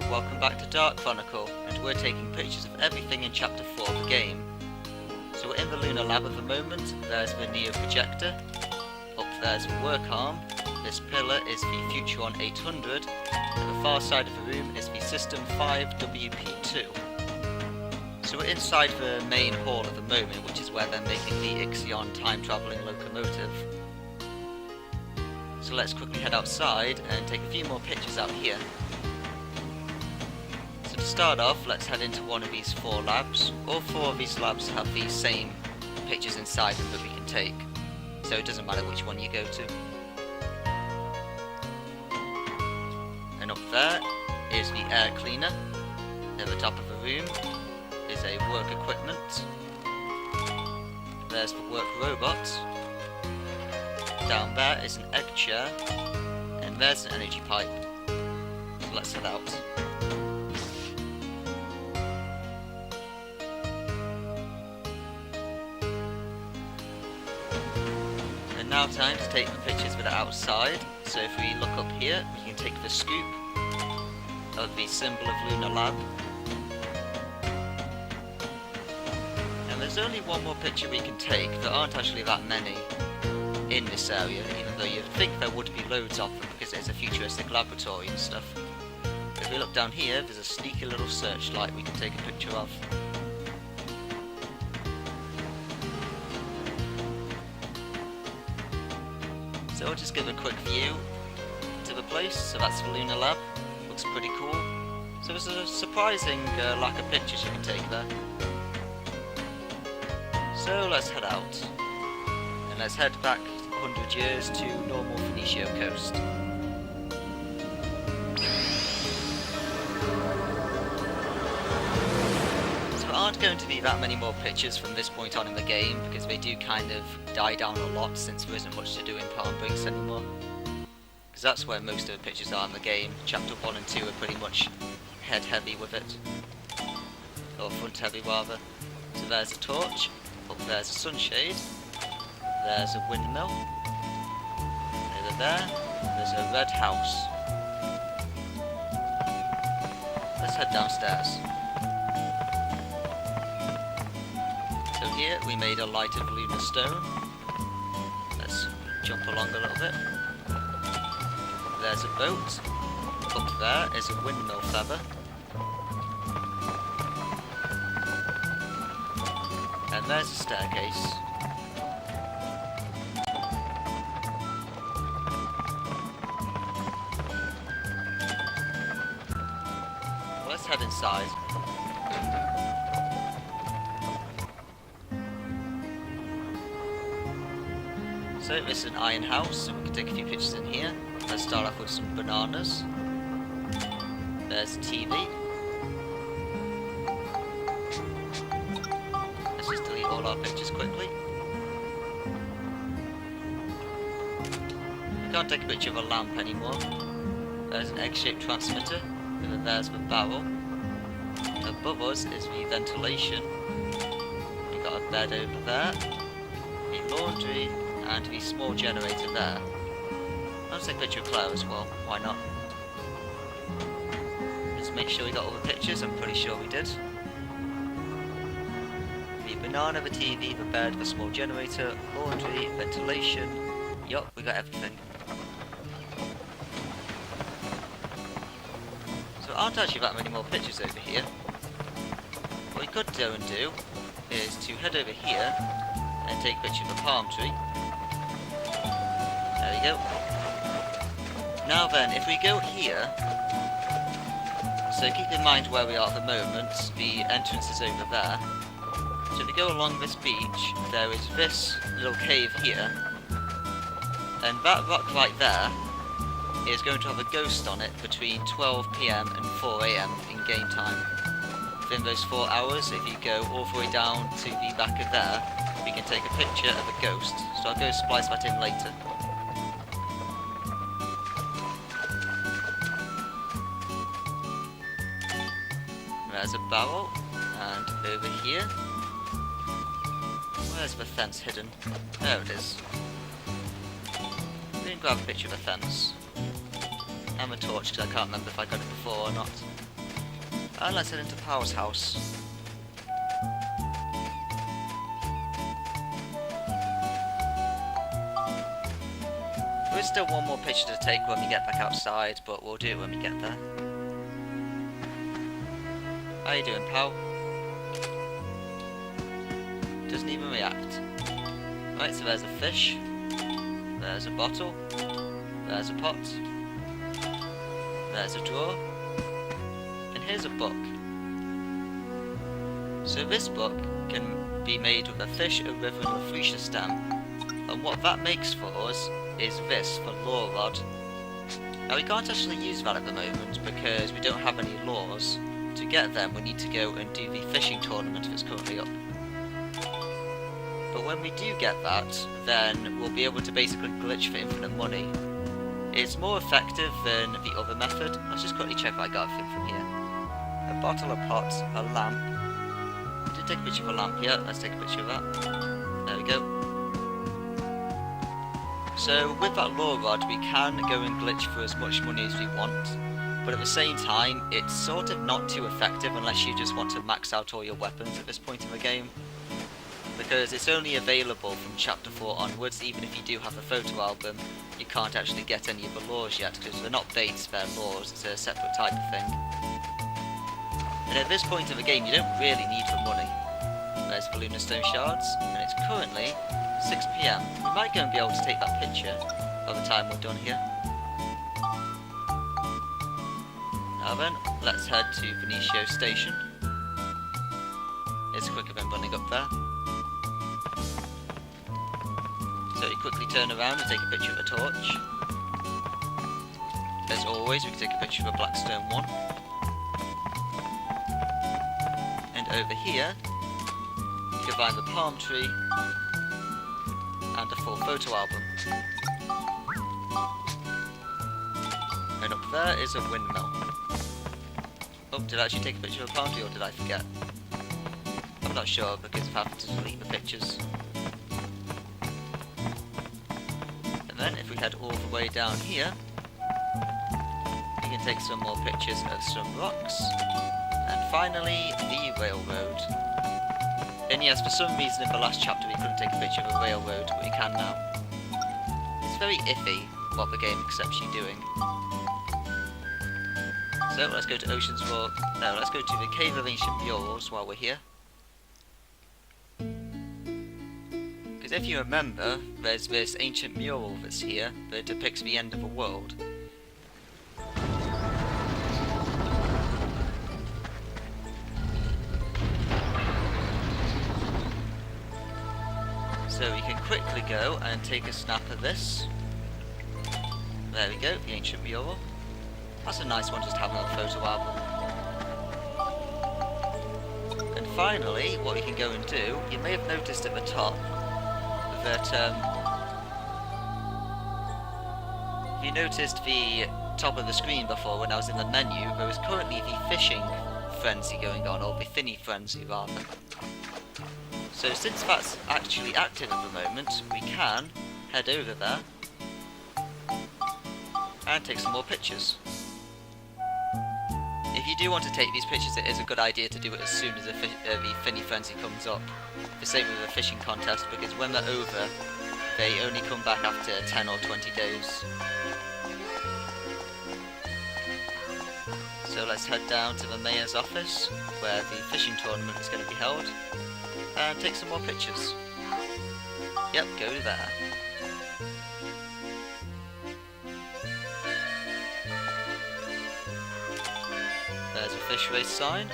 welcome back to Chronicle, and we're taking pictures of everything in Chapter 4 of the game. So we're in the Lunar Lab at the moment. There's the Neo Projector, up there's the work arm, this pillar is the Futuron 800, and the far side of the room is the System 5 WP2. So we're inside the main hall at the moment, which is where they're making the Ixion time-travelling locomotive. So let's quickly head outside and take a few more pictures out here. So to start off, let's head into one of these 4 labs. All 4 of these labs have the same pictures inside them that we can take, so it doesn't matter which one you go to. And up there is the air cleaner. At the top of the room is a work equipment. There's the work robot. Down there is an egg chair, and there's an energy pipe. So let's head out. And now time to take the pictures that are outside. So if we look up here, we can take the scoop of the symbol of Lunar Lab. And there's only one more picture we can take. There aren't actually that many in this area, even though you'd think there would be loads of them because it's a futuristic laboratory and stuff. But if we look down here, there's a sneaky little searchlight we can take a picture of. So I'll just give a quick view to the place. So that's the Lunar Lab. Looks pretty cool. So there's a surprising lack of pictures you can take there. So let's head out. And let's head back 100 years to normal Phoenicia coast. So there aren't going to be that many more pictures from this point on in the game, because they do kind of die down a lot since there isn't much to do in Brinks anymore. Because that's where most of the pictures are in the game. Chapter 1 and 2 are pretty much head heavy with it. Or front heavy rather. So there's a torch, up there's a sunshade. There's a windmill. Over there, there's a red house. Let's head downstairs. So here we made a light of lunar stone. Let's jump along a little bit. There's a boat. Up there is a windmill feather. And there's a staircase. Let's head inside. So this is an iron house, so we can take a few pictures in here. Let's start off with some bananas. There's a TV. Let's just delete all our pictures quickly. We can't take a picture of a lamp anymore. There's an egg-shaped transmitter. And there's the barrel. Above us is the ventilation. We've got a bed over there, the laundry, and the small generator there. I'll take a picture of Claire as well, why not? Let's make sure we got all the pictures, I'm pretty sure we did. The banana, the TV, the bed, the small generator, laundry, ventilation. Yup, we got everything. There aren't actually that many more pictures over here. What we could go and do is to head over here and take a picture of a palm tree. There we go. Now then, if we go here, so keep in mind where we are at the moment, the entrance is over there. So if we go along this beach, there is this little cave here, and that rock right there is going to have a ghost on it between 12 PM and 4 AM in game time. Within those 4 hours, if you go all the way down to the back of there, we can take a picture of a ghost. So I'll go splice that in later. There's a barrel, and over here, where's the fence hidden? There it is. We can grab a picture of the fence. And a torch, because I can't remember if I got it before or not. And let's head into Power's house. There is still one more picture to take when we get back outside, but we'll do it when we get there. How you doing, pal? Doesn't even react. Right, so there's a fish. There's a bottle. There's a pot. There's a drawer. And here's a book. So this book can be made with a fish, a river and a freesia stamp. And what that makes for us is this, for lore rod. Now we can't actually use that at the moment because we don't have any lures. To get them we need to go and do the fishing tournament that's currently up. But when we do get that, then we'll be able to basically glitch for infinite money. It's more effective than the other method. Let's just quickly check if I got everything from here. A bottle, a pot, a lamp. I did take a picture of a lamp here, let's take a picture of that. There we go. So with that lure rod we can go and glitch for as much money as we want, but at the same time it's sort of not too effective unless you just want to max out all your weapons at this point in the game, because it's only available from chapter 4 onwards. Even if you do have the photo album, you can't actually get any of the lures yet because they're not baits, they're lures, it's a separate type of thing. And at this point in the game you don't really need the money. There's the lunar stone shards, and it's currently 6 PM. We might go and be able to take that picture by the time we're done here. Now then, let's head to Venetia Station. It's quicker than running up there. So you quickly turn around and take a picture of a torch. As always, we can take a picture of a Blackstone one. And over here, you can find the palm tree and a full photo album. And up there is a windmill. Oh, did I actually take a picture of a palm tree or did I forget? I'm not sure because I've had to delete the pictures. And then if we head all the way down here, we can take some more pictures of some rocks. And finally, the railroad. And yes, for some reason in the last chapter we couldn't take a picture of a railroad, but we can now. It's very iffy what the game accepts you doing. So let's go to Ocean's Roar. No, let's go to the Cave of Ancient Murals while we're here. Because if you remember, there's this ancient mural that's here that depicts the end of the world. So we can quickly go and take a snap of this. There we go, the ancient mural. That's a nice one, just having a photo album. And finally, what we can go and do, you may have noticed at the top that if you noticed the top of the screen before when I was in the menu, there was currently the fishing frenzy going on, or the finny frenzy rather. So since that's actually active at the moment, we can head over there and take some more pictures. If you do want to take these pictures, it is a good idea to do it as soon as the finny frenzy comes up. The same with the fishing contest, because when they're over, they only come back after 10 or 20 days. So let's head down to the mayor's office, where the fishing tournament is going to be held. And take some more pictures. Yep, go there. There's a fish race sign.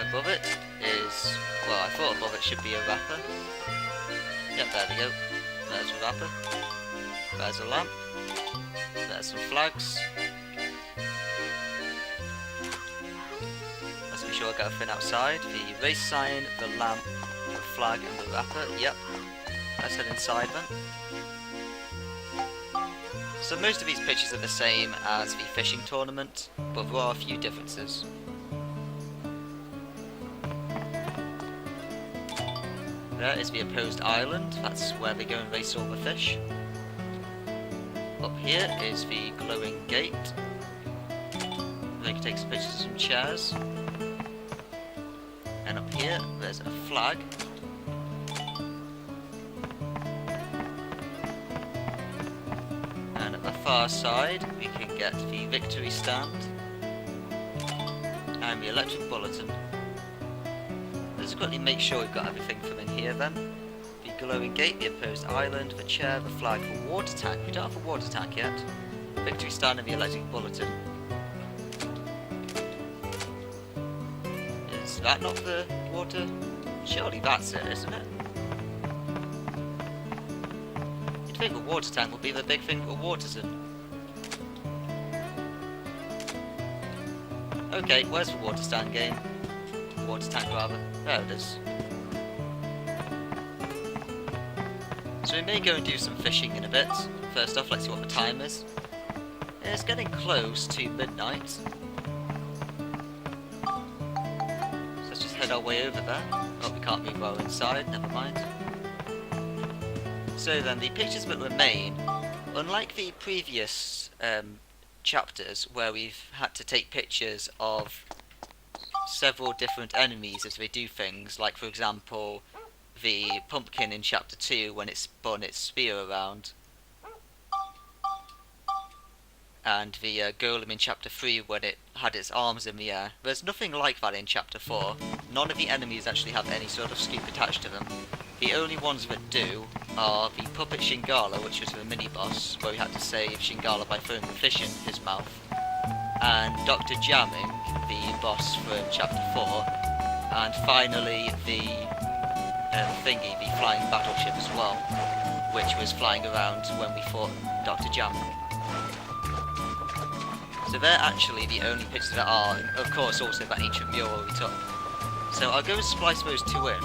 Above it is, well, I thought above it should be a wrapper. Yep, there we go. There's a wrapper. There's a lamp. There's some flags. Let's be sure I got everything outside. The race sign, the lamp, the flag and the wrapper. Yep. Let's head inside then. So most of these pictures are the same as the fishing tournament, but there are a few differences. There is the opposed island, that's where they go and race all the fish. Up here is the glowing gate. They can take some pictures of some chairs. And up here, there's a flag. And at the far side, we can get the victory stand. And the electric bulletin. Let's quickly make sure we've got everything from in here then. The glowing gate, the opposed island, the chair, the flag, the water tank. We don't have a water tank yet. Victory stand and the electric bulletin. Is that not the water? Surely that's it, isn't it? You'd think a water tank would be the big thing for water's in. Okay, where's the water stand game? Water tank rather. There it is. So we may go and do some fishing in a bit. First off, let's see what the time is. It's getting close to midnight. So let's just head our way over there. Oh, we can't move while we're inside, never mind. So then, the pictures that remain, unlike the previous chapters where we've had to take pictures of several different enemies as they do things, like for example the pumpkin in chapter 2 when it spun its spear around, and the golem in chapter 3 when it had its arms in the air. There's nothing like that in chapter 4. None of the enemies actually have any sort of scoop attached to them. The only ones that do are the puppet Shingala, which was the mini-boss, where we had to save Shingala by throwing the fish in his mouth, and Dr. Jamming, the boss from chapter 4, and finally the thingy, the flying battleship as well, which was flying around when we fought Dr. Jamming. So they're actually the only pictures that are, and of course also that ancient mural we took. So I'll go and splice those two in.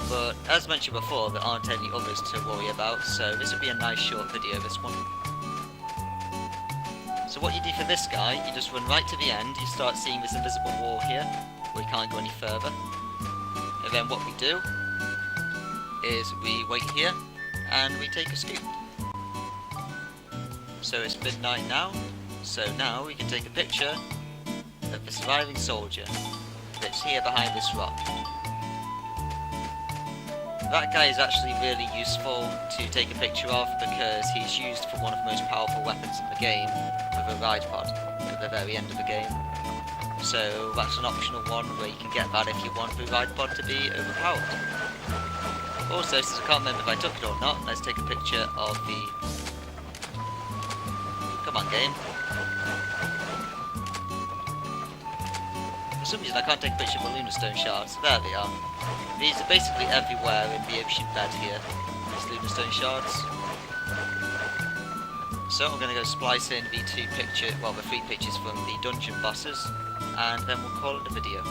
But as mentioned before, there aren't any others to worry about, so this will be a nice short video, this one. So what you do for this guy, you just run right to the end, you start seeing this invisible wall here, we can't go any further. And then what we do is we wait here, and we take a scoop. So it's midnight now, so now we can take a picture of the surviving soldier that's here behind this rock. That guy is actually really useful to take a picture of because he's used for one of the most powerful weapons in the game, with a ride pod at the very end of the game. So that's an optional one where you can get that if you want the ride pod to be overpowered. Also, since I can't remember if I took it or not, let's take a picture of the... Come on, game. For some reason I can't take a picture of the lunar stone shards. There they are. These are basically everywhere in the ocean bed here, these lunar stone shards. So I'm going to go splice in the three pictures from the dungeon bosses, and then we'll call it a video.